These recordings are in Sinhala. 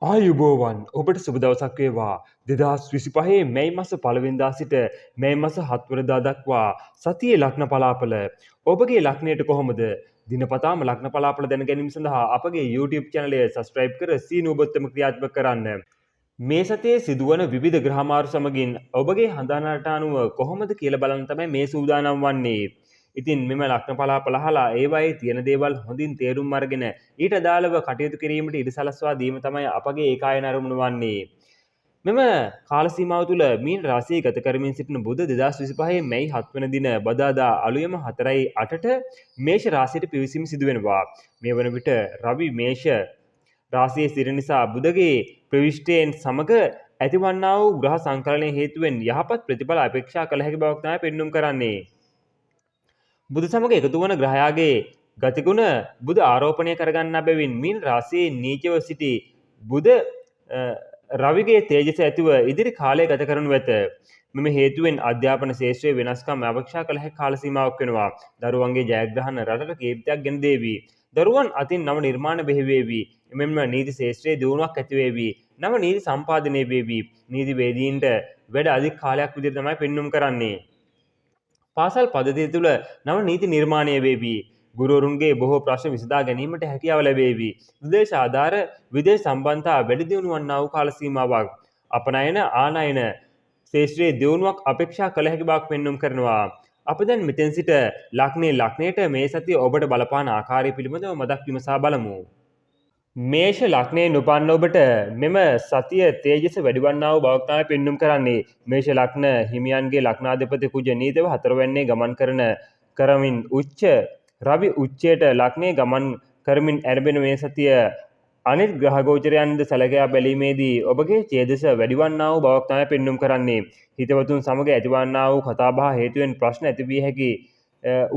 ආයුබෝවන් ඔබට සුබ දවසක් වේවා 2025 මැයි මාස 1 වෙනිදා සිට මැයි මාස 7 වෙනිදා දක්වා සතියේ ලග්න පලාපල ඔබගේ ලග්නයට කොහොමද දිනපතාම ලග්න පලාපල දැන ගැනීම සඳහා අපගේ YouTube channel එක subscribe කර සීනු ඔබත්තම ක්‍රියාත්මක කරන්න මේ සතියේ සිදුවන විවිධ ග්‍රහමාරු සමගින් ඔබගේ හඳානට අනුව කොහොමද කියලා බලන්න තමයි මේ සූදානම් වන්නේ ඉතින් මෙම ලග්න පලාපල අහලා ඒවායේ තියෙන දේවල් හොඳින් තේරුම් අරගෙන ඊට අදාළව කටයුතු කිරීමට ඉඩ සලස්වා දීම තමයි අපගේ ඒකායන අරමුණ වන්නේ. මෙම කාල සීමාව තුළ මීන රාශිය ගත කරමින් සිටින බුධ 2025 මැයි 7 වෙනි දින බදාදා අලුයම 4:08ට මේෂ රාශියට පිවිසීම සිදු වෙනවා. මේ වන විට රවි මේෂ රාශියේ සිටින නිසා බුධගේ ප්‍රවිෂ්ඨයෙන් සමග ඇතිවන්නා වූ ග්‍රහ සංකලනයේ හේතුවෙන් යහපත් ප්‍රතිඵල අපේක්ෂා කළ හැකි බවක් තමයි පෙන්눔 කරන්නේ. බුදු සමග එකතු වන ග්‍රහයාගේ ගතිගුණ බුද ආරෝපණය කරගන්නා බැවින් මීන රාශියේ නීචව සිටි බුද රවිගේ තේජස ඇතිව ඉදිරි කාලය ගත කරනු ඇත. මෙම හේතුවෙන් අධ්‍යාපන ශාස්ත්‍රයේ වෙනස්කම් අපේක්ෂා කළ හැකි කාල සීමාවක් වෙනවා. දරුවන්ගේ ජයග්‍රහණ රටට කීර්තියක් ගෙන දේවි. දරුවන් අතින් නව නිර්මාණ බෙහි වේවි. එමෙන්ම නීති ශාස්ත්‍රයේ දියුණුවක් ඇති වේවි. නව නීති සම්පාදනය වේවි. නීති වේදීන්ට වැඩ අධික කාලයක් විදිහට තමයි පෙන්눔 කරන්නේ. පාසල් පද්ධතිය තුළ නව නීති නිර්මාණය වේවි. ගුරුවරුන්ගේ බොහෝ ප්‍රශ්න විසඳා ගැනීමට හැකියාව ලැබේවි. විදේශ ආධාර විදේශ සම්බන්ධතා වැඩි දියුණු වන්නා වූ කාල සීමාවක්. අපනයන ආනයන ශාස්ත්‍රයේ දියුණුවක් අපේක්ෂා කළ හැකි බවක් පෙන්눔 කරනවා. අප දැන් මෙතෙන් සිට ලග්නයට මේ සතිය ඔබට බලපාන ආකාරය පිළිබඳව මතක් විමසා බලමු. මේෂ ලග්නයෙන් උපන්න ඔබට මෙම සතිය තේජස වැඩිවන්නා වූ බවක් තමයි පෙන්눔 කරන්නේ. මේෂ ලග්න හිමියන්ගේ ලග්නාධිපති කුජ නීතව 4 වෙනිනේ ගමන් කරමින් උච්ච රවි උච්චයට ලග්නයේ ගමන් කරමින් ඇරඹෙන මේ සතිය අනිත් ග්‍රහ ගෝචරයන්ද සැලකලා බැලීමේදී ඔබගේ ඡේදස වැඩිවන්නා වූ බවක් තමයි පෙන්눔 කරන්නේ. හිතවතුන් සමග ඇතිවන්නා වූ කතාබහ හේතුවෙන් ප්‍රශ්න ඇති විය හැකි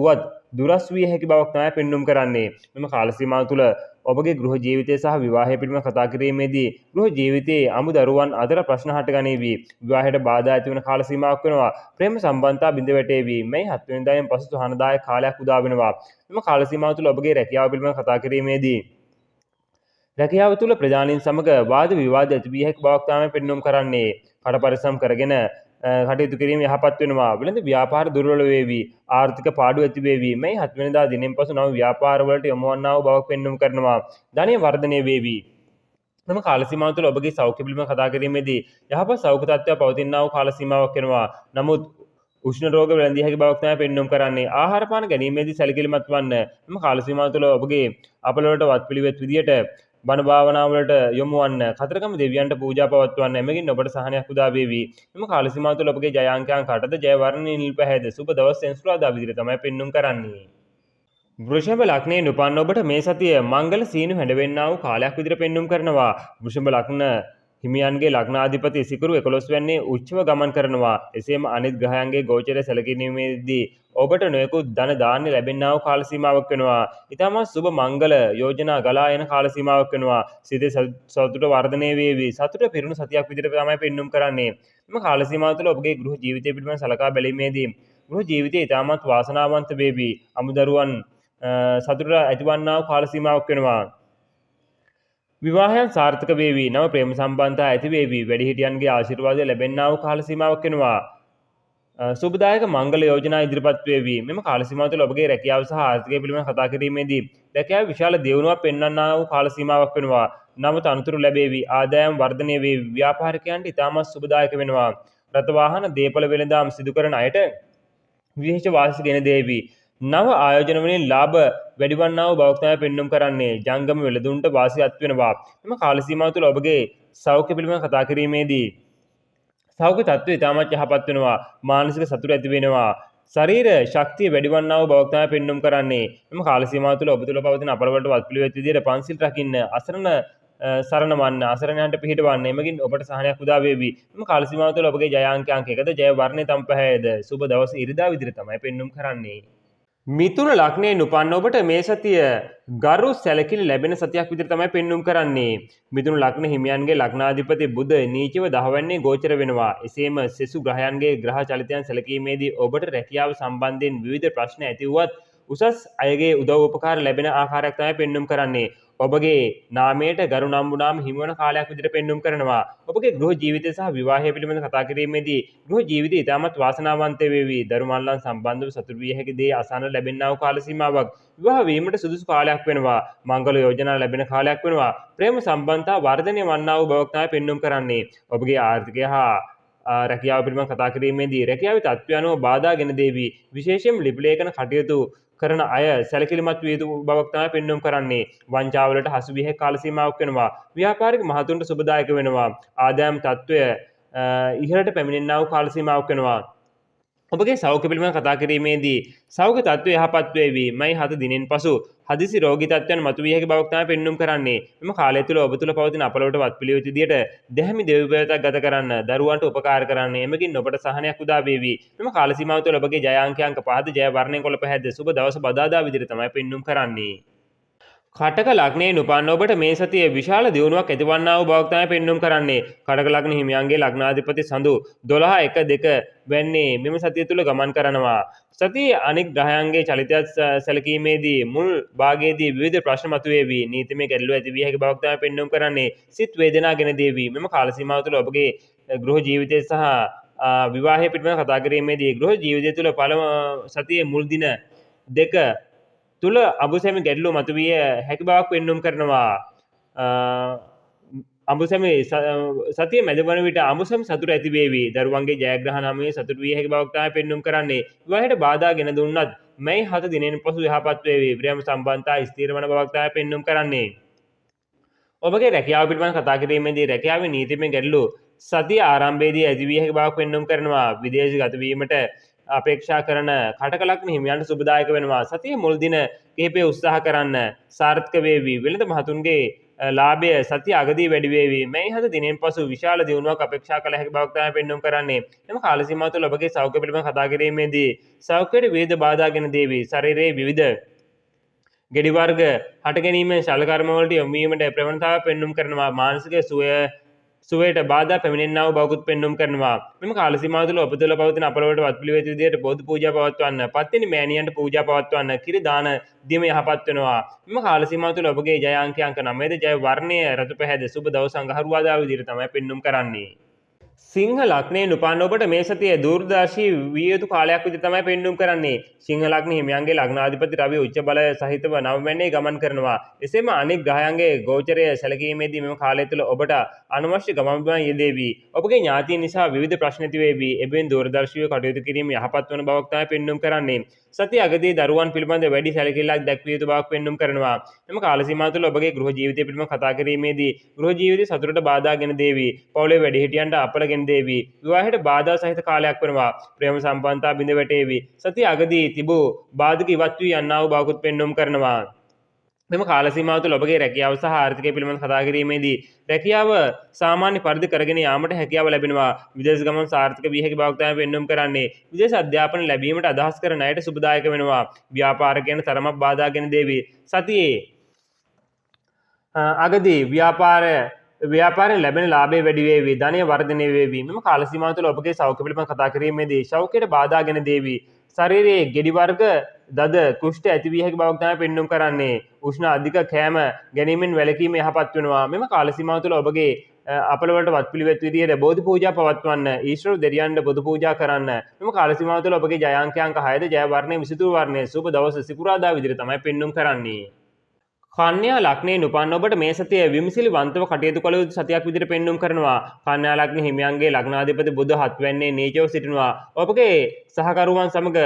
උවත් දුරස් විය හැකි බවක් තමයි පෙන්눔 කරන්නේ. මෙම කාල සීමාව තුළ ඔබගේ ගෘහ ජීවිතය සහ විවාහය පිළිබඳව කතා කිරීමේදී ගෘහ ජීවිතයේ අමු දරුවන් අතර ප්‍රශ්න හටගනීවි. විවාහයට බාධා ඇති වන කාල සීමාවක් වෙනවා. ප්‍රේම සම්බන්ධතා බිඳ වැටේවි. මේ 7 වෙනිදායෙන් පසු සහනදායක කාලයක් උදා වෙනවා. මෙම කාල සීමාව තුළ ඔබගේ රැකියාව පිළිබඳව කතා කිරීමේදී රැකියාව තුළ ප්‍රජානීන් සමග වාද විවාද ඇති විය හැකි බවක් තමයි පෙන්눔 කරන්නේ. කට පරිස්සම් කරගෙන කටයුතු කිරීම යහපත් වෙනවා. වෙළඳ ව්‍යාපාර දුර්වල වේවි. ආර්ථික පාඩු ඇති වේවි. මේ 7 වෙනිදා දිනෙන් පසු නව ව්‍යාපාර වලට යොමු වන්නා වූ බවක් පෙන්눔 කරනවා. ධනය වර්ධනය වේවි. මෙම කාල සීමාව තුළ ඔබගේ සෞඛ්‍ය පිළිබඳව කතා කිරීමේදී යහපත් සෞඛ්‍ය තත්ත්වයක් පවතිනා වූ කාල සීමාවක් වෙනවා. නමුත් උෂ්ණ රෝග වැළඳිය හැකි බවක් තමයි පෙන්눔 කරන්නේ. ආහාර පාන ගැනීමේදී සැලකිලිමත් වන්න. මෙම කාල සීමාව තුළ ඔබගේ අපලවලට වත්පිළිවෙත් විදියට බණ භාවනාව වලට යොමු වන්න. කතරගම දෙවියන්ට පූජා පවත්වන්න. එමගින් ඔබට සහනයක් උදා වේවි. මෙම කාල සීමාව තුළ ඔබගේ ජය අංකයන් 8ද ජය වර්ණයේ නිල් පැහැයද සුබ දවස් සෙන්සුරාදා විදිහට තමයි පෙන්눔 කරන්නේ. වෘෂභ ලග්නයෙන් උපන්න ඔබට මේ සතිය මංගල සීනු හැඬවෙන්නා වූ කාලයක් විදිහට පෙන්눔 කරනවා. වෘෂභ ලග්න හිමියන්ගේ ලග්නාධිපති සිකුරු 11 වෙනිනේ උච්චව ගමන් කරනවා. එසේම අනිත් ග්‍රහයන්ගේ ගෝචරය සැලකීමේදී ඔබට නොයෙකුත් ධන දාන්න ලැබෙනා වූ කාල සීමාවක් වෙනවා. ඊටම සුබ මංගල යෝජනා ගලා යන කාල සීමාවක් වෙනවා. සිතේ සතුට වර්ධනය වේවි. සතුට පිරුණු සතියක් විදිහට තමයි පෙන්눔 කරන්නේ. මෙම කාල සීමාව තුළ ඔබගේ ගෘහ ජීවිතය පිළිබඳව සලකා බැලීමේදී ගෘහ ජීවිතය ඉතාමත් වාසනාවන්ත වේවි. අමුදරුවන් සතුට ඇතිවන්නා වූ කාල සීමාවක් වෙනවා. විවාහයන් සාර්ථක වේවි. නව ප්‍රේම සම්බන්ධතා ඇති වේවි. වැඩිහිටියන්ගේ ආශිර්වාදය ලැබෙන්නා වූ කාල සීමාවක් වෙනවා. සුබදායක මංගල යෝජනා ඉදිරිපත් වේවි. මෙම කාල සීමාව තුළ ඔබගේ රැකියාව සහ ආර්ථිකය පිළිබඳව කතා කිරීමේදී රැකියාවේ විශාල දියුණුවක් පෙන්වන්නා වූ කාල සීමාවක් වෙනවා. නව තනතුරු ලැබේවි. ආදායම් වර්ධනය වේවි. ව්‍යාපාරිකයන්ට ඉතාමත් සුබදායක වෙනවා. රථ වාහන දේපල වෙළඳාම් සිදු කරන අයට විශේෂ වාසි ගෙන දේවි. නව ආයෝජන වලින් ලාභ වැඩිවන්නා වූ බවක් තමයි පෙන්눔 කරන්නේ. ජංගම වෙළඳුන්ට වාසියක් වෙනවා. මෙම කාල සීමාව තුළ ඔබගේ සෞඛ්‍ය පිළිබඳව කතා කිරීමේදී සෞඛ්‍ය තත්ත්වය ඉතාමත් යහපත් වෙනවා. මානසික සතුට ඇති වෙනවා. ශරීර ශක්තිය වැඩිවන්නා වූ බවක් තමයි පෙන්눔 කරන්නේ. මෙම කාල සීමාව තුළ ඔබ තුළ පවතින අපලවලට වත්පිළිවෙත් විදියට පන්සිල් රකින්න, අසරණ සරණ වන්න, අසරණයන්ට පිහිටවන්න. එමගින් ඔබට සහනයක් උදා වේවි. මෙම කාල සීමාව තුළ ඔබගේ ජය අංක 1ද ජය වර්ණයේ තම පැහැයද සුබ දවස් ඉරිදා විදිහට තමයි පෙන්눔 කරන්නේ. මිතුන ලග්නයෙන් උපන්න ඔබට මේ සතිය ගරු සැලකිලි ලැබෙන සතියක් විදිහට තමයි පෙන්눔 කරන්නේ. මිතුන ලග්න හිමියන්ගේ ලග්නාධිපති බුධ නීචව 10 වෙනිනේ ගෝචර වෙනවා. එසේම සෙසු ග්‍රහයන්ගේ ග්‍රහ චලිතයන් සැලකීමේදී ඔබට රැකියාව සම්බන්ධයෙන් විවිධ ප්‍රශ්න ඇති වුවත් උසස් අයගේ උදව් උපකාර ලැබෙන ආකාරයක් තමයි පෙන්눔 කරන්නේ. ඔබගේ නාමයට ගරු නම්බුනාම හිමිවන කාලයක් විදිහට පෙන්눔 කරනවා. ඔබගේ ගෘහ ජීවිතය සහ විවාහය පිළිබඳව කතා කිරීමේදී ගෘහ ජීවිතය ඉතාමත් වාසනාවන්ත වේවි. දරුමල්ලන් සම්බන්ධව සතුටු විය හැකි දේ අසන්න ලැබෙනා වූ කාල සීමාවක්. විවාහ වීමට සුදුසු කාලයක් වෙනවා. මංගල යෝජනා ලැබෙන කාලයක් වෙනවා. ප්‍රේම සම්බන්ධතා වර්ධනය වන්නා වූ බවක් තමයි පෙන්눔 කරන්නේ. ඔබගේ ආර්ථිකය හා රැකියාව පිළිබඳව කතා කිරීමේදී රැකියාවේ තත්ත්වය අනුව බාධා ගෙන දේවි. විශේෂයෙන් ලිපි ලේඛන කටයුතු කරන අය සැලකිලිමත් විය යුතු බවක් තමයි පෙන්눔 කරන්නේ. වංචාවලට හසු විය හැකි කාල සීමාවක් වෙනවා. ව්‍යාපාරික මහතුන්ට සුබදායක වෙනවා. ආදායම් තත්ත්වය ඉහළට පැමිණෙනා වූ කාල සීමාවක් වෙනවා. ඔබගේ සෞඛ්‍ය පිළිබඳව කතා කිරීමේදී සෞඛ්‍ය තත්ත්වය යහපත් වේවි. මයි 7 දිනෙන් පසු හදිසි රෝගී තත්ත්වයන් මතුවිය හැකි බවක් තමයි පෙන්눔 කරන්නේ. මෙම කාලය තුළ ඔබ තුළ පවතින අපලවට වත් පිළිවෙත විදියට දැහැමි දෙවිපැවතක් ගත කරන්න, දරුවන්ට උපකාර කරන්න, එමගින් ඔබට සහනයක් උදා වේවි. මෙම කාල සීමාව තුළ ඔබගේ ජය අංක 5 ජය වර්ණයෙන් කොළ පැහැද්ද සුබ දවස බදාදා විදියට තමයි පෙන්눔 කරන්නේ. කටක ලග්නයෙන් උපන්න ඔබට මේ සතියේ විශාල දියුණුවක් ඇතිවන්නා වූ බවක් තමයි පෙන්눔 කරන්නේ. කටක ලග්න හිමියන්ගේ ලග්නාධිපති සඳු 12 1 2 වෙන්නේ මෙම සතිය තුල ගමන් කරනවා. සතියේ අනෙක් ග්‍රහයන්ගේ චලිතයත් සැලකීමේදී මුල් භාගයේදී විවිධ ප්‍රශ්න මතුවේවි. නීතිමය ගැටලු ඇති විය හැකි බවක් තමයි පෙන්눔 කරන්නේ. සිත් වේදනා ගෙන දේවි. මෙම කාල සීමාව තුළ ඔබගේ ගෘහ ජීවිතය සහ විවාහය පිළිබඳව කතා කිරීමේදී ගෘහ ජීවිතය තුළ පළමු සතියේ මුල් දින දෙක තුල අඹුසැමි ගැටලු මතුවිය හැකි බවක් පෙන්눔 කරනවා. අඹුසැමි සතිය මැද වන විට අඹුසැමි සතුට ඇති වේවි. දරුවන්ගේ ජයග්‍රහණමය සතුට විය හැකි බවක් තමයි පෙන්눔 කරන්නේ. විවාහයට බාධා ගෙන දුන්නත් මේ 7 දිනෙන් පසු යහපත් වේවි. ප්‍රේම සම්බන්ධතා ස්ථිර වන බවක් තමයි පෙන්눔 කරන්නේ. ඔබගේ රැකියාව පිළිබඳව කතා කිරීමේදී රැකියාවේ නීතිමය ගැටලු සතිය ආරම්භයේදී ඇති විය හැකි බවක් පෙන්눔 කරනවා. විදේශගත වීමට අපේක්ෂා කරන කටක ලග්න හිමියන්ට සුබදායක වෙනවා. සතියේ මුල් දින කිහිපය උත්සාහ කරන්න සාර්ථක වේවි. වෙළඳ මහතුන්ගේ ලාභය සතිය අගදී වැඩි වේවි. මේ 7 දිනෙන් පසු විශාල දියුණුවක් අපේක්ෂා කළ හැකි බවක් තමයි පෙන්눔 කරන්නේ. එම කාල සීමාව තුළ ඔබගේ සෞඛ්‍ය පිළිබඳව කතා කිරීමේදී සෞඛ්‍යයට විවිධ බාධා ගෙන දේවි. ශරීරයේ විවිධ ගෙඩි වර්ග හට ගැනීමෙන් ශල්‍ය කර්ම වලට යොමු වීමට ප්‍රවණතාවය පෙන්눔 කරනවා. මානසික සුවයට බාධා පැමිණෙනා වූ බවකුත් පෙන්눔 කරනවා. මෙම කාල සීමාව තුළ ඔබ තුළ පවතින අපලවට වත් පිළිවෙත විදියට බෝධි පූජා පවත්වන්න, පත්තිනි මෑණියන්ට පූජා පවත්වන්න, කිරි දාන දීම යහපත් වෙනවා. මෙම කාල සීමාව තුළ ඔබගේ ජය අංක 9ද ජය වර්ණය රතු පැහැද සුබ දවස අඟහරුවාදා විදියට තමයි පෙන්눔 කරන්නේ. සිංහ ලග්නයෙන් උපන්න ඔබට මේ සතිය දූරදර්ශී විය යුතු කාලයක් විදිහට තමයි පෙන්눔 කරන්නේ. සිංහ ලග්න හිමියන්ගේ ලග්නාධිපති රවි උච්ච බල සහිතව නවමැන්නේ ගමන් කරනවා. එසේම අනෙක් ග්‍රහයන්ගේ ගෝචරය සැලකීමේදී මෙම කාලය තුළ ඔබට අනවශ්‍ය ගමන් බිමන් යෙදේවි. ඔබගේ ඥාතීන් නිසා විවිධ ප්‍රශ්න ඇති වේවි. එබැවින් දූරදර්ශීව කටයුතු කිරීම යහපත් වන බවක් තමයි පෙන්눔 කරන්නේ. සතිය අගදී දරුවන් පිළිබඳ වැඩි සැලකිල්ලක් දැක්විය යුතු බවක් පෙන්눔 කරනවා. එම කාල සීමාව තුළ ඔබගේ ගෘහ ජීවිතය පිළිබඳව කතා කිරීමේදී ගෘහ ජීවිතය සතුටට බාධා ගෙන දේවි. පවුලේ වැඩිහිටියන්ට අපල ගෙන දේවි. විවාහයට බාධා සහිත කාලයක් වෙනවා. ප්‍රේම සම්බන්ධතා බිඳ වැටේවි. සතිය අගදී තිබූ බාධක ඉවත් වී යන්නා වූ බවකුත් පෙන්눔 කරනවා. මෙම කාල සීමාව තුළ ඔබගේ රැකියාව සහ ආර්ථිකය පිළිබඳව කතා කිරීමේදී රැකියාව සාමාන්‍ය පරිදි කරගෙන යාමට හැකියාව ලැබෙනවා. විදේශ ගමන් සාර්ථක විය හැකි බවක් තමයි පෙන්눔 කරන්නේ. විදේශ අධ්‍යාපන ලැබීමට අදහස් කරන අයට සුබදායක වෙනවා. ව්‍යාපාරිකයන් තරමක් බාධා ගෙන දේවි. සතියේ අගදී ව්‍යාපාරයෙන් ලැබෙන ලාභය වැඩි වේවි. ධනය වර්ධනය වේවි. මෙම කාල සීමාව තුළ ඔබගේ සෞඛ්‍ය පිළිබඳව කතා කිරීමේදී සෞඛ්‍යයට බාධා ගෙන දේවි. ශරීරයේ ගෙඩි වර්ග දද කුෂ්ඨ ඇති විය හැකි බවක් තමයි පෙන්눔 කරන්නේ. උෂ්ණ අධික කෑම ගැනීමෙන් වැළකීම යහපත් වෙනවා. මෙම කාල සීමාව තුළ ඔබගේ අපලවලට වත් පිළිවෙත් විදියට බෝධි පූජා පවත්වන්න, ඊශ්වර දෙවියන්ට බුදු පූජා කරන්න. මෙම කාල සීමාව තුළ ඔබගේ ජය අංක 6ද ජය වර්ණය 23 වර්ණය සුබ දවස සිකුරාදා විදියට තමයි පෙන්눔 කරන්නේ. කන්‍යා ලග්නයෙන් උපන්න ඔබට මේ සතිය විමසිලිවන්තව කටයුතු කළ යුතු සතියක් විදිහට පෙන්눔 කරනවා. කන්‍යා ලග්න හිමියන්ගේ ලග්නාධිපති බුධ 7 වෙන්නේ නීචව සිටිනවා. ඔබගේ සහකරුවන් සමග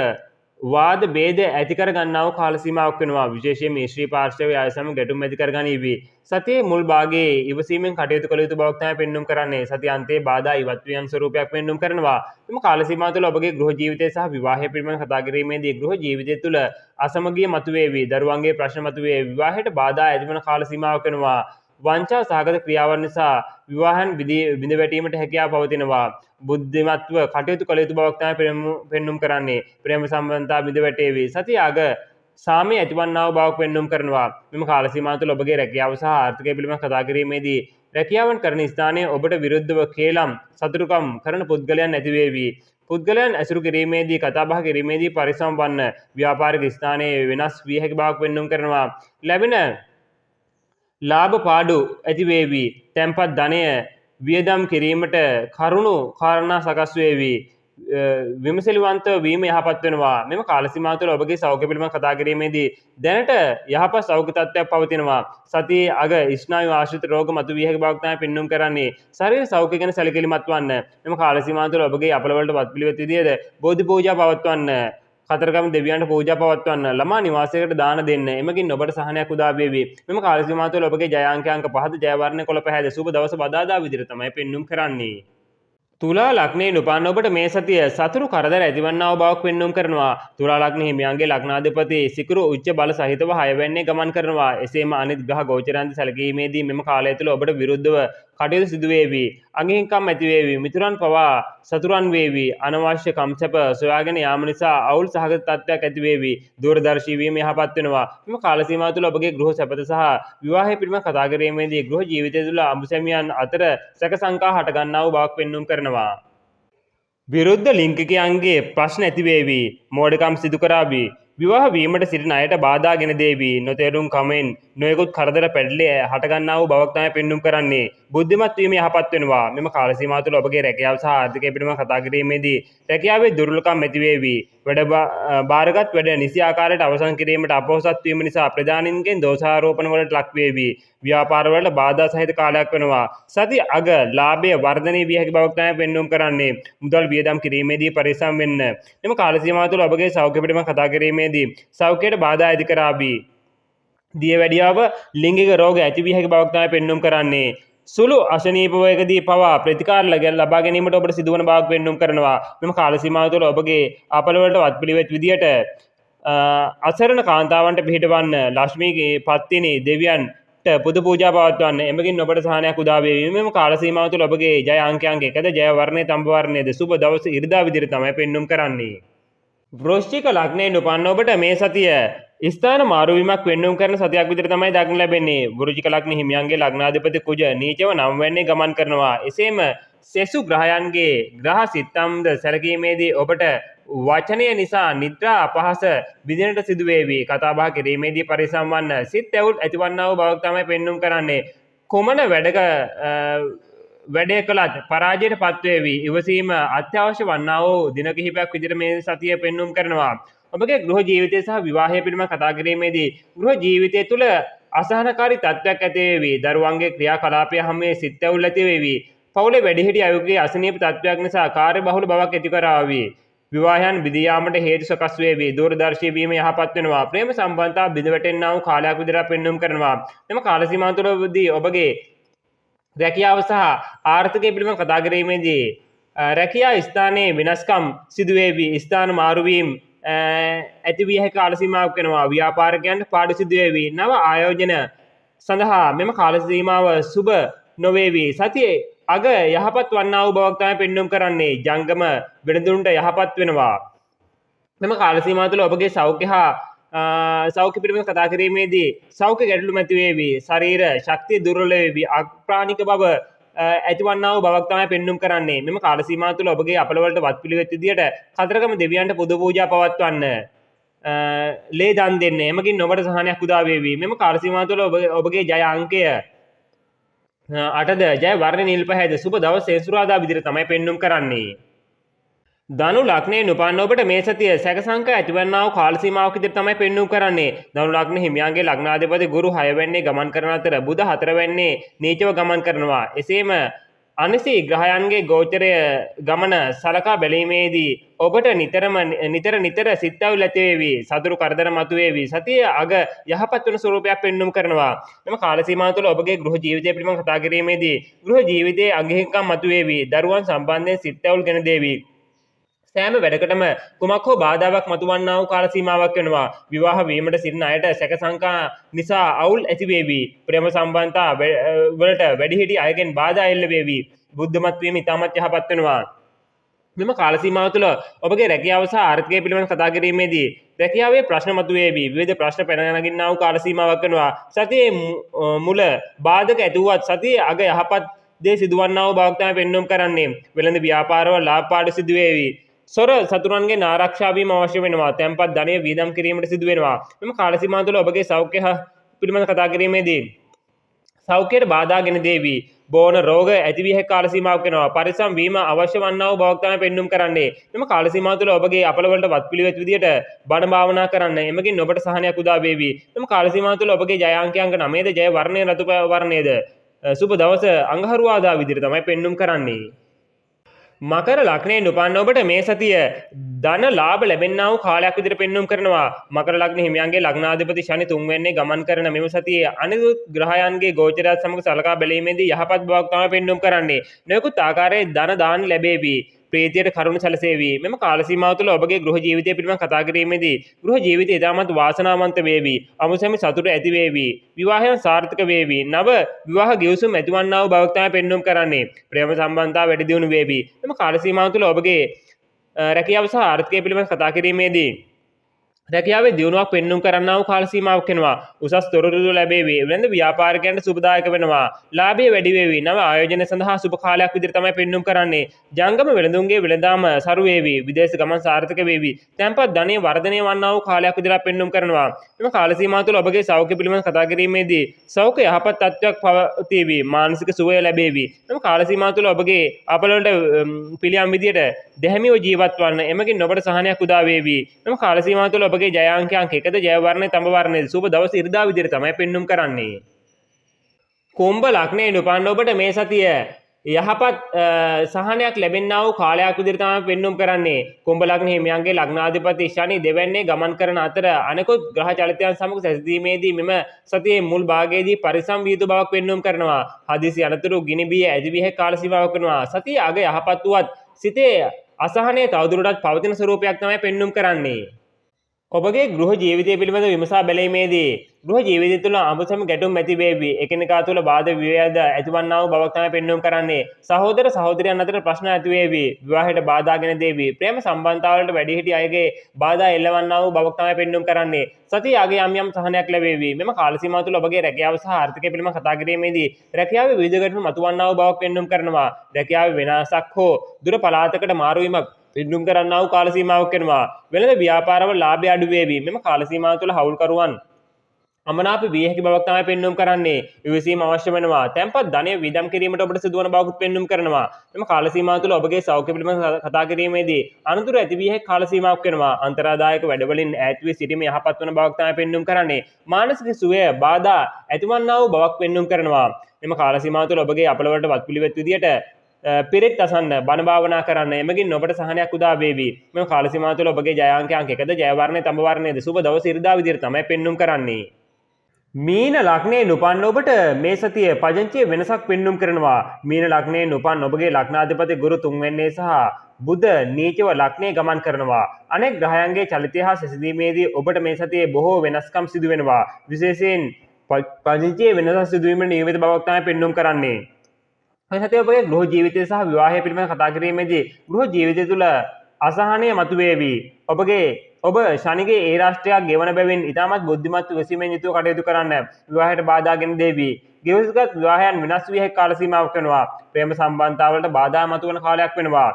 වාද ભેද ඇති කර ගන්නා වූ කාල සීමාවක් වෙනවා. විශේෂයෙන් මේ ශ්‍රී පාර්ශවයේ අය සමග ගැටුම් ඇති කර ගනීවි. සතියේ මුල් භාගයේ ඉවසීමෙන් කටයුතු කළ යුතු බවක් තමයි පෙන්눔 කරන්නේ. සතිය අන්තයේ බාධා ඉවත් වීම ස්වරූපයක් පෙන්눔 කරනවා. මෙම කාල සීමාව තුළ ඔබගේ ගෘහ ජීවිතය සහ විවාහය පිළිබඳව කතා කිරීමේදී ගෘහ ජීවිතය තුළ අසමගිය මතුවේවි. දරුවන්ගේ ප්‍රශ්න මතුවේ. විවාහයට බාධා ඇතිවන කාල සීමාවක් වෙනවා. වංචා සහගත ක්‍රියාවන් නිසා විවාහන් බිඳ වැටීමට හැකියාව පවතිනවා. බුද්ධිමත්ව කටයුතු කළ යුතු බවක් තමයි පෙන්눔 කරන්නේ. ප්‍රේම සම්බන්ධතා බිඳ වැටේවි. සතිය අග සාමය ඇතිවන්නා වූ බවක් පෙන්눔 කරනවා. මෙම කාල සීමාව තුළ ඔබගේ රැකියාව සහ ආර්ථිකය පිළිබඳව කතා කිරීමේදී රැකියාවන් කරන ස්ථානයේ ඔබට විරුද්ධව කේලම් සතුරුකම් කරන පුද්ගලයන් නැති වේවි. පුද්ගලයන් ඇසුරු කිරීමේදී කතා බහ කිරීමේදී පරිස්සම් වන්න. ව්‍යාපාරික ස්ථානයේ වෙනස් විය හැකි බවක් පෙන්눔 කරනවා. ලැබෙන ලාභ පාඩු ඇති වේවි. තැන්පත් ධනය වියදම් කිරීමට කරුණු කාරණා සකස් වේවි. විමසිලිවන්තව වීම යහපත් වෙනවා. මෙම කාල සීමාව තුළ ඔබගේ සෞඛ්‍ය පිළිබඳව කතා කිරීමේදී දැනට යහපත් සෞඛ්‍ය තත්ත්වයක් පවතිනවා. සතියේ අග ස්නායු ආශ්‍රිත රෝග මතුවිය හැකි බවක් තමයි පෙන්වුම් කරන්නේ. ශරීර සෞඛ්‍ය ගැන සැලකිලිමත් වන්න. මෙම කාල සීමාව තුළ ඔබගේ අපල වලට වත්පිළිවෙත් විදියට බෝධි පූජා පවත්වන්න. කතරගම දෙවියන්ට පූජා පවත්වන්න. ළමා නිවාසයකට දාන දෙන්න. එමගින් ඔබට සහනයක් උදා වේවි. මෙම කාල සීමාව තුළ ඔබගේ ජය අංක 5ද ජය වර්ණ කොළ පැහැද සුබ දවස බදාදා විදිහට තමයි පෙන්වුම් කරන්නේ. තුලා ලග්නයෙන් උපන්න ඔබට මේ සතිය සතුරු කරදර ඇතිවන්නා වූ බවක් පෙන්වුම් කරනවා. තුලා ලග්න හිමියන්ගේ ලග්නාධිපති සිකුරු උච්ච බල සහිතව 6 වෙන්නේ ගමන් කරනවා. එසේම අනිත් ග්‍රහ ගෝචරයන්ද සැලකීමේදී මෙම කාලය තුළ ඔබට විරුද්ධව කටයුතු සිදු වේවි. අගහිංකම් ඇති වේවි. මිතුරන් පවා සතුරන් වේවි. අනවශ්‍ය කම්සැප සොයාගෙන යාම නිසා අවුල් සහගත තත්ත්වයක් ඇති වේවි. දූරදර්ශී වීම යහපත් වෙනවා. මෙම කාල සීමාව තුළ ඔබගේ ගෘහ සැපත සහ විවාහය පිළිබඳ කතා කිරීමේදී ගෘහ ජීවිතය තුළ අඹසැමියන් අතර සැක සංකා හට ගන්නා වූ බවක් පෙන්වුම් කරනවා. විරුද්ධ ලිංගිකයන්ගේ ප්‍රශ්න ඇතිවේවි. මෝඩකම් සිදු කරාවි. විවාහ වීමට සිටින අයට බාධා ගෙන දේවි. නොතේරුම් කමෙන් නොයෙකුත් කරදර පැටලි හටගන්නා වූ බවක් තමයි පෙන්වුම් කරන්නේ. බුද්ධිමත් වීම යහපත් වෙනවා. මෙම කාල සීමාව තුළ ඔබගේ රැකියාව සහ ආර්ථිකය පිළිබඳව කතා කිරීමේදී රැකියාවේ දුර්වලකම් ඇති වේවි. බාරගත් වැඩ නිසි ආකාරයට අවසන් කිරීමට අපොහසත් වීම නිසා ප්‍රධානීන්ගෙන් දෝෂාරෝපණ වලට ලක් වේවි. ව්‍යාපාර වලට බාධා සහිත කාලයක් වෙනවා. සති අග ලාභය වර්ධනය විය හැකි බවක් තමයි පෙන්වුම් කරන්නේ. මුදල් වියදම් කිරීමේදී පරිස්සම් වෙන්න. මෙම කාල සීමාව තුළ ඔබගේ සෞඛ්‍ය පිළිබඳව කතා කිරීමේදී සෞඛ්‍යයට බාධා ඇති කරාවි. දියවැඩියාව ලිංගික රෝග ඇති විය හැකි බවක් තමයි පෙන්වුම් කරන්නේ. සුළු අශනීපවයකදී පවා ප්‍රතිකාර ලබා ගැනීමට ඔබට සිදුවන බවක් පෙන්වුම් කරනවා. මෙම කාල සීමාව තුළ ඔබගේ අපල වලට වත්පිළිවෙත් විදියට අසරණ කාන්තාවන්ට පිහිටවන්න. ලක්ෂ්මී පත්තිනි දෙවියන්ට පුද පූජා පවත්වන්න. එමගින් ඔබට සහනයක් උදා වේවි. මෙම කාල සීමාව තුළ ඔබගේ ජය අංකයන් 1ද ජය වර්ණයේ තඹ වර්ණයේද සුබ දවස ඉරිදා විදිහට තමයි පෙන්වුම් කරන්නේ. වෘශ්චික ලග්නයෙන් උපන්න ඔබට මේ සතිය ස්ථාන මාරුවීමක් පෙන්වුම් කරන සතියක් විදිහට තමයි දක්න ලැබෙන්නේ. වෘශ්චික ලග්න හිමියන්ගේ ලග්නාධිපති කුජ නීචව 9 වෙන්නේ ගමන් කරනවා. එසේම සෙසු ග්‍රහයන්ගේ ග්‍රහ සිත්තම්ද සැලකීමේදී ඔබට වචනය නිසා නිද්‍රා අපහස විදිනට සිදු වේවි. කතා බහ කිරීමේදී පරිස්සම් වන්න. සිත් ඇවුල් ඇතිවන්නා වූ බවක් තමයි පෙන්වුම් කරන්නේ. කොමන වැඩේ කළත් පරාජයට පත්වේවි. ඉවසීම අත්‍යවශ්‍ය වන්නා වූ දින කිහිපයක් විදිහට මේ සතිය පෙන්වුම් කරනවා. ඔබගේ ගෘහ ජීවිතය සහ විවාහය පිළිබඳව කතා කිරීමේදී ගෘහ ජීවිතය තුළ අසහනකාරී තත්ත්වයක් ඇති වේවි. දරුවන්ගේ ක්‍රියාකලාපය හැමේ සිත් ඇවුල් ඇති වේවි. පවුලේ වැඩිහිටි අයගේ අසනීප තත්ත්වයක් නිසා කාර්යබහුල බවක් ඇති කරාවි. විවාහයන් බිඳී යාමට හේතු සකස් වේවි. දූරදර්ශී වීම යහපත් වෙනවා. ප්‍රේම සම්බන්ධතා බිඳ වැටෙන්නා වූ කාලයක් විදිහට පෙන්වුම් කරනවා. මෙම කාල සීමාව තුළදී ඔබගේ රැකියාව සහ ආර්ථිකය පිළිබඳව කතා කිරීමේදී රැකියා ස්ථානයේ වෙනස්කම් සිදු වේවි. ස්ථාන මාරුවීම් ඇති විය හැකි කාල සීමාවක් වෙනවා. ව්‍යාපාරිකයන්ට පාඩු සිදු වේවි. නව ආයෝජන සඳහා මෙම කාල සීමාව සුබ නොවේවි. සතියේ අග යහපත් වන්නා වූ බවක් තමයි පෙන්වුම් කරන්නේ. ජංගම වෙනදුන්ට යහපත් වෙනවා. මෙම කාල සීමාව තුළ ඔබගේ සෞඛ්‍ය හා සෞඛ්‍ය පිළිබඳව කතා කිරීමේදී සෞඛ්‍ය ගැටලු ඇති වේවි. ශරීර ශක්තිය දුර්වල වේවි. අප්‍රාණික බව ඇතිවන්නා වූ බවක් තමයි පෙන්වුම් කරන්නේ. මෙම කාල සීමාව තුළ ඔබගේ අපල වලට වත්පිළිවෙත් විදියට කතරගම දෙවියන්ට පුද පූජා පවත්වන්න. ලේ දන් දෙන්න. එමගින් ඔබට සහනයක් උදා වේවි. මෙම කාල සීමාව තුළ ඔබගේ ජය අංකය 8ද ජය වර්ණ නිල් පැහැද සුබ දවස් සේසුරාදා විදිහට තමයි පෙන්වුම් කරන්නේ. ධනු ලග්නයෙන් උපන්න ඔබට මේ සතිය සැක සංකා ඇතිවන්නා වූ කාල සීමාවක් විදිහට තමයි පෙන්වුම් කරන්නේ. ධනු ලග්න හිමියන්ගේ ලග්නාධිපති ගුරු 6 වෙන්නේ ගමන් කරන අතර බුධ 4 වෙන්නේ නීචව ගමන් කරනවා. එසේම අනිසි ග්‍රහයන්ගේ ගෝචරය ගමන සලකා බැලීමේදී ඔබට නිතර සිත් ඇවුල් ඇති වේවි. සතුරු කරදර මතුවේවි. සතිය අග යහපත් වන ස්වරූපයක් පෙන්වුම් කරනවා. මෙම කාල සීමාව තුළ ඔබගේ ගෘහ ජීවිතය පිළිබඳව කතා කිරීමේදී ගෘහ ජීවිතයේ අගහිංකම් මතුවේවි. දරුවන් සම්බන්ධයෙන් සිත් ඇවුල් ගෙන දේවි. සෑම වැඩකටම කුමක් හෝ බාධාවක් මතුවන්නා වූ කාල සීමාවක් වෙනවා. විවාහ වීමට සිටින අයට සැක සංකා නිසා අවුල් ඇති වේවි. ප්‍රේම සම්බන්ධතා වලට වැඩිහිටි අයගෙන් බාධා එල්ල වේවි. බුද්ධමත් වීම ඉතාමත් යහපත් වෙනවා. මෙම කාල සීමාව තුළ ඔබගේ රැකියාව සහ ආර්ථිකය පිළිබඳව කතා කිරීමේදී රැකියාවේ ප්‍රශ්න මතුවේවි. විවිධ ප්‍රශ්න පැන නගින්නා වූ කාල සීමාවක් වෙනවා. සතියේ මුල බාධක ඇති වුවත් සතියේ අග යහපත් දේ සිදුවන්නා වූ බවක් තමයි පෙන්වුම් කරන්නේ. වෙළඳ ව්‍යාපාරවල ලාභ පාඩු සිදු වේවි. සොර සතුරන්ගෙන් ආරක්ෂා වීම අවශ්‍ය වෙනවා. තැන්පත් ධනය වියදම් කිරීමට සිදු වෙනවා. මෙම කාල සීමාව තුළ ඔබගේ සෞඛ්‍ය පිළිබඳව කතා කිරීමේදී සෞඛ්‍යයට බාධා ගෙන දේවි. බෝන රෝග ඇතිවිය හැකි කාල සීමාවක් වෙනවා. පරිස්සම් වීම අවශ්‍ය වන්නා වූ බවක් තමයි පෙන්눔 කරන්නේ. මෙම කාල සීමාව තුළ ඔබගේ අපල වලට වත්පිළිවෙත් විදියට බණ භාවනා කරන්න. එමගින් ඔබට සහනයක් උදා වේවි. මෙම කාල සීමාව තුළ ඔබගේ ජය අංක 9ද ජය වර්ණය රතු වර්ණයද සුබ දවස අඟහරුවාදා විදියට තමයි පෙන්눔 කරන්නේ. මකර ලග්නයෙන් උපන්න ඔබට මේ සතිය ධන ලාභ ලැබෙන්නා වූ කාලයක් විදිහට පෙන්눔 කරනවා. මකර ලග්න හිමියන්ගේ ලග්නාධිපති ශනි තුන්වැන්නේ ගමන් කරන මෙම සතියේ අනිකුත් ග්‍රහයන්ගේ ගෝචරයත් සමග සලකා බැලීමේදී යහපත් බවක් තමයි පෙන්눔 කරන්නේ. නොයෙකුත් ආකාරයේ ධන දාන ලැබේවි. ප්‍රීතියට කරුණ සැලසේවි. මෙම කාල සීමාව තුළ ඔබගේ ගෘහ ජීවිතය පිළිබඳව කතා කිරීමේදී ගෘහ ජීවිතය ඉතාමත් වාසනාවන්ත වේවි. අමුසැමි සතුට ඇති වේවි. විවාහයන් සාර්ථක වේවි. නව විවාහ ගිවිසුම් ඇතිවන්නා වූ බවක් තමයි පෙන්눔 කරන්නේ. ප්‍රේම සම්බන්ධතා වැඩි දියුණු වේවි. මෙම කාල සීමාව තුළ ඔබගේ රැකියාව සහ ආර්ථිකය පිළිබඳව කතා කිරීමේදී රැකියාවේ දියුණුවක් පෙන්눔 කරන්නා වූ කාල සීමාවක් වෙනවා. උසස් තොරතුරු ලැබේවි. වෙළඳ ව්‍යාපාරිකයන්ට සුබදායක වෙනවා. ලාභය වැඩි වේවි. නව ආයෝජන සඳහා සුබ කාලයක් විදිහට තමයි පෙන්눔 කරන්නේ. ජංගම වෙළඳුන්ගේ වෙළඳාම සරු වේවි. විදේශ ගමන් සාර්ථක වේවි. තැන්පත් ධනය වර්ධනය වන්නා වූ කාලයක් විදිහට පෙන්눔 කරනවා. මෙම කාල සීමාව තුළ ඔබගේ සෞඛ්‍ය පිළිබඳව කතා කිරීමේදී සෞඛ්‍ය යහපත් තත්ත්වයක් පවතිවි. මානසික සුවය ලැබේවි. මෙම කාල සීමාව තුළ ඔබගේ අපලවලට පිළියම් විදියට දැහැමිව ජීවත් වන්න. එමගින් ඔබට සහනයක් උදා වේවි. මෙම කාල සීමාව තුළ ඔබගේ ජය අංක 1ද ජය වර්ණය තඹ වර්ණයද සුබ දවස් ඉරිදා විදිහට තමයි පෙන්눔 කරන්නේ. කුම්භ ලග්නයෙන් උපන්න ඔබට මේ සතිය යහපත් සහනයක් ලැබෙන්නා වූ කාලයක් විදිහට තමයි පෙන්눔 කරන්නේ. කුම්භ ලග්න හිමියන්ගේ ලග්නාධිපති ශනි දෙවැන්නේ ගමන් කරන අතර අනෙකුත් ග්‍රහ චලිතයන් සමග සැසඳීමේදී මෙම සතියේ මුල් භාගයේදී පරිසම් වී යුතු බවක් පෙන්눔 කරනවා. හදිසි අනතුරු ගිනි බිය ඇතිවිය හැකි කාල සීමාවක් වෙනවා. සතිය අග යහපත් වුවත් සිතේ අසහනය තවදුරටත් පවතින ස්වරූපයක් තමයි පෙන්눔 කරන්නේ. ඔබගේ ගෘහ ජීවිතය පිළිබඳ විමසා බැලීමේදී ගෘහ ජීවිතය තුළ අමුසැම ගැටුම් ඇති වේවි. එකිනෙකා තුළ වාද විවාද ඇතිවන්නා වූ බවක් තමයි පෙන්눔 කරන්නේ. සහෝදර සහෝදරයන් අතර ප්‍රශ්න ඇති වේවි. විවාහයට බාධාගෙන දේවි. ප්‍රේම සම්බන්ධතාවලට වැඩිහිටි අයගේ බාධා එල්ලවන්නා වූ බවක් තමයි පෙන්눔 කරන්නේ. සතිය ආගේ යම් යම් සහනයක් ලැබේවි. මෙම කාල සීමාව තුළ ඔබගේ රැකියාව සහ ආර්ථිකය පිළිබඳව කතා කිරීමේදී රැකියාවේ විවිධ ගැටලු මතුවන්නා වූ බවක් පෙන්눔 කරනවා. රැකියාවේ වෙනසක් හෝ දුර පළාතකට මාරු වීමක් පෙන්눔 කරන්නා වූ කාල සීමාවක් වෙනවා. වෙළඳ ව්‍යාපාරවල ලාභය අඩු වේවි. මෙම කාල සීමාව තුළ හවුල්කරුවන් අමනාප විය හැකි බවක් තමයි පෙන්눔 කරන්නේ. විවිසීම අවශ්‍ය වෙනවා. තැන්පත් ධනය වියදම් කිරීමට ඔබට සිදුවන බවකුත් පෙන්눔 කරනවා. මෙම කාල සීමාව තුළ ඔබගේ සෞඛ්‍ය පිළිබඳව කතා කිරීමේදී අනතුරු ඇති විය හැකි කාල සීමාවක් වෙනවා. අන්තරාදායක වැඩවලින් ඈත් වී සිටීම යහපත් වන බවක් තමයි පෙන්눔 කරන්නේ. මානසික සුවය බාධා ඇතිවන්නා වූ බවක් පෙන්눔 කරනවා. මෙම කාල සීමාව තුළ ඔබගේ අපලවලට වත්පිළිවෙත් විදියට පිරිත් අසන්න බණ භාවනා කරන්න. එමගින් ඔබට සහනයක් උදා වේවි. මෙම කාල සීමාව තුළ ඔබගේ ජය අංක 1ද ජය වර්ණය තඹ වර්ණයද සුබ දවස් ඉරිදා විදිහට තමයි පෙන්눔 කරන්නේ. මීන ලග්නයෙන් උපන්න ඔබට මේ සතිය පජංචියේ වෙනසක් පෙන්눔 කරනවා. මීන ලග්නයෙන් උපන් ඔබගේ ලග්නාධිපති ගුරු තුන්වැන්නේ සහ බුධ නීචව ලග්නයේ ගමන් කරනවා. අනෙක් ග්‍රහයන්ගේ චලිතය හා සැසඳීමේදී ඔබට මේ සතියේ බොහෝ වෙනස්කම් සිදු වෙනවා. විශේෂයෙන් පජංචියේ වෙනසක් සිදුවීමට නියමිත බවක් තමයි පෙන්눔 කරන්නේ. මේ සතිය ඔබගේ ගෘහ ජීවිතය සහ විවාහය පිළිබඳව කතා කිරීමේදී ගෘහ ජීවිතය තුළ අසහනය මතුවේවි. ඔබ ශනිගේ ඒ රාෂ්ට්‍රයක් ගෙවන බැවින් ඉතාමත් බුද්ධිමත් විසීමෙන් යුතුව කටයුතු කරන්න. විවාහයට බාධාගෙන දේවි. ගෙවසගත් විවාහයන් විනාශ විය හැකි කාල සීමාවක් වෙනවා. ප්‍රේම සම්බන්ධතාවලට බාධා මතුවන කාලයක් වෙනවා.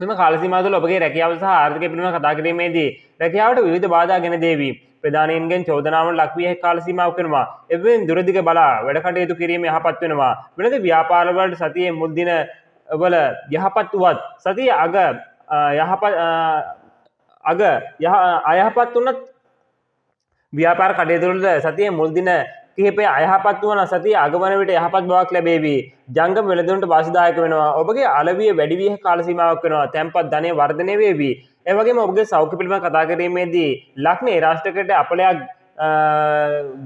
මෙම කාල සීමාව තුළ ඔබගේ රැකියාව සහ ආර්ථිකය පිළිබඳව කතා කිරීමේදී රැකියාවට විවිධ බාධාගෙන දේවි. ප්‍රධානීන්ගෙන් චෝදනාවන් ලක් විය හැකි කාල සීමාවක් වෙනවා. එබැවින් දුරදිග බලා වැඩ කටයුතු කිරීම යහපත් වෙනවා. වෙළඳ ව්‍යාපාරවලට සතියේ මුල් දින වල යහපත් වුවත් සතිය අයහපත් වුණත් ව්‍යාපාර කටයුතු වලට සතියේ මුල් දින කිහිපය අයහපත් වන සතිය අගවන විට යහපත් බවක් ලැබේවි. ජංගම වෙළඳුන්ට වාසිදායක වෙනවා. ඔබගේ අලවිය වැඩි විය හැකි කාල සීමාවක් වෙනවා. තැන්පත් ධනය වර්ධනය වේවි. ඒ වගේම ඔබගේ සෞඛ්‍ය පිළිබඳව කතා කිරීමේදී ලග්නේ රාශියකට අපලයක්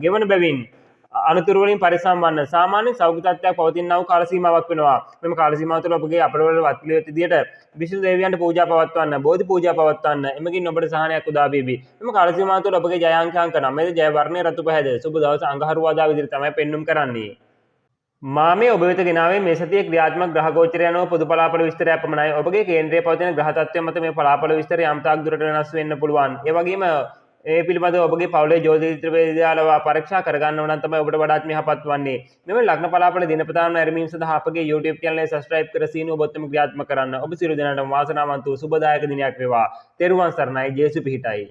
ගෙවන බැවින් අනතුරු වලින් පරිස්සම් වන්න. සාමාන්‍ය සෞඛ්‍ය තත්ත්වයක් පවතිනා වූ කාල සීමාවක් වෙනවා. මෙම කාල සීමාව තුළ ඔබගේ අපලවල වත්පිළිවෙත් විදියට විසුණු දේවියන්ට පූජා පවත්වන්න, බෝධි පූජා පවත්වන්න. එමගින් ඔබට සහනයක් උදා වේවි. මෙම කාල සීමාව තුළ ඔබගේ ජය අංක 9ද ජය වර්ණය රතු පහද සුබ දවස අඟහරුවාදා විදිහට තමයි පෙන්눔 කරන්නේ. මාමේ ඔබ වෙත ගෙනාවේ මේ සතියේ ක්‍රියාත්මක ග්‍රහ ගෝචරය අනුව පොදු පලාපල විස්තරයක් පමණයි. ඔබගේ කේන්ද්‍රයේ පවතින ග්‍රහ තත්ත්වය මත මේ පලාපල විස්තරය යම් තාක් දුරට වෙනස් වෙන්න පුළුවන්. ඒ වගේම ඒ පිළිබඳව ඔබගේ පවුලේ ජ්‍යොතිෂ විද්‍යාලව පරීක්ෂා කරගන්න ඕන නම් තමයි ඔබට වඩාත් යහපත් වන්නේ. මෙම ලග්න පලාපල දිනපතාම නැරඹීම සඳහා අපගේ YouTube channel එක subscribe කර සීනුව ඔබත්ම ක්‍රියාත්මක කරන්න. ඔබ සියලු දෙනාටම වාසනාවන්ත වූ සුබදායක දිනයක් වේවා. තෙරුවන් සරණයි. ජේසු පිහිටයි.